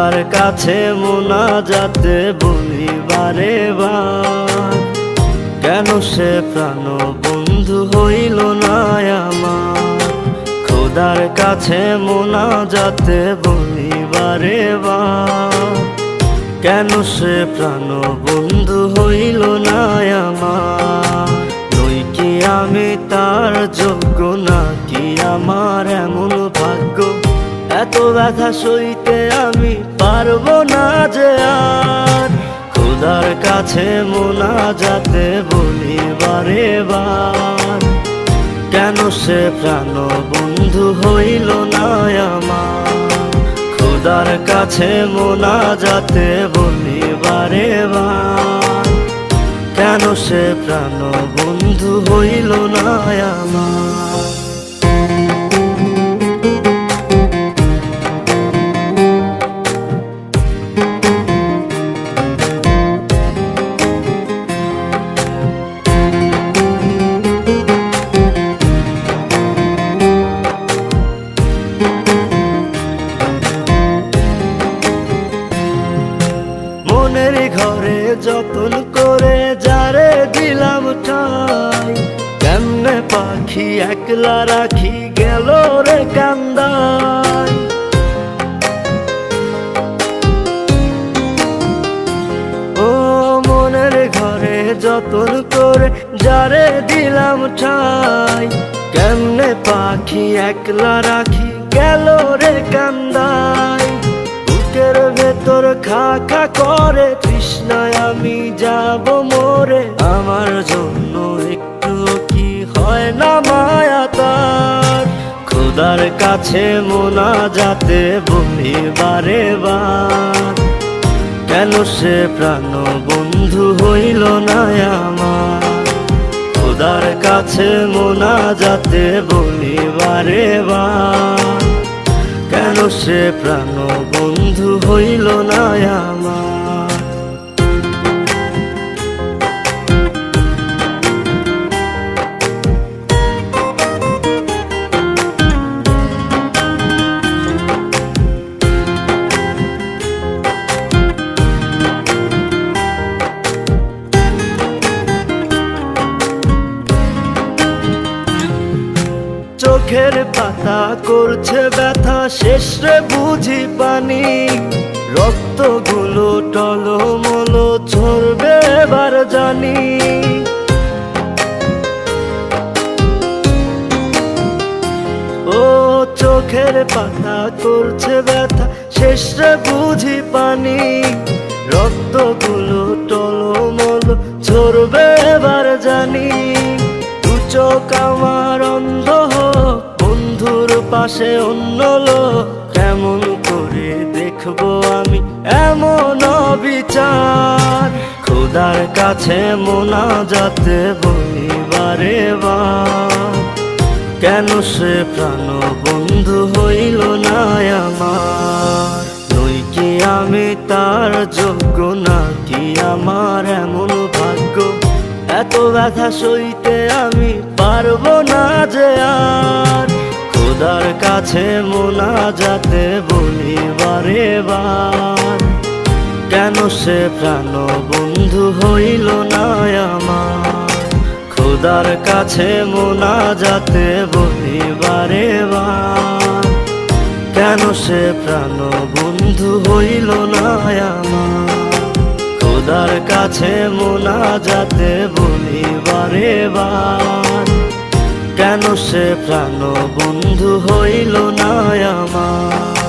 খোদার কাছে মোনাজাতে বলি বারে বার, কেন সে প্রাণ বন্ধু হইল না আমার। খোদার কাছে মোনাজাতে বলি বারে বার, কেন সে প্রাণ বন্ধু হইল না আমার। নই কি আমি তার যোগ্য, নাকি আমার এমন ভাগ্য, এত ব্যথা সইতে আমি পারবো না যে আর। খোদার কাছে মোনাজাতে বলি বারে বার, কেন সে প্রাণ বন্ধু হইল না আমার। খোদার কাছে মোনাজাতে বলি বারে বার, কেন সে প্রাণ বন্ধু হইল না আমার। মনের ঘরে যতন করে যারে দিলাম ঠাই, কেমনে পাখি একলা রাখি গেল রে কান্দাই। ও মনের ঘরে যতন করে যারে দিলাম ঠাই, কেমনে পাখি একলা রাখি গেল রে কান্দাই। বুকের ভেতর খা খা করে তৃষ্ণায় আমি যাব মরে, আমার জন্য একটু কি হয় না মায়া তার। খোদার কাছে মোনাজাতে বলি বারে বার, কেন সে প্রাণ বন্ধু হইল না আমার। খোদার কাছে মোনাজাতে বলি বারে বার, কেন সে প্রাণ বন্ধু হইল না আমার। চোখের পাতা করছে ব্যথা, শেষ রে বুঝি পানি। রক্তগুলো টলমল ঝরবে এবার জানি। ও চোখের পাতা করছে ব্যথা, শেষ রে বুঝি পানি। রক্তগুলো টলমল ঝরবে এবার জানি। দু চোখ আমার অন্ধ হোক, বন্ধুর পাশে অন্য লোক, কেমন করে দেখবো আমি এমন বিচার। খোদার কাছে মোনাজাতে বলি বারে বার, কেন সে প্রাণ বন্ধু হইল না আমার। নই কি আমি তার যোগ্য, নাকি আমার এমন ভাগ্য, এত ব্যথা সইতে আমি পারবো না যে আর। খোদার কাছে মোনাজাতে বলি বারে বার, কেন সে প্রাণ বন্ধু হইল না আমার। খোদার কাছে মোনাজাতে বলি বারে বার, কেন সে প্রাণ বন্ধু হইল না আমার। খোদার কাছে মোনাজাতে বলি বারে বার, কেন সে প্রাণ বন্ধু হইল না আমার।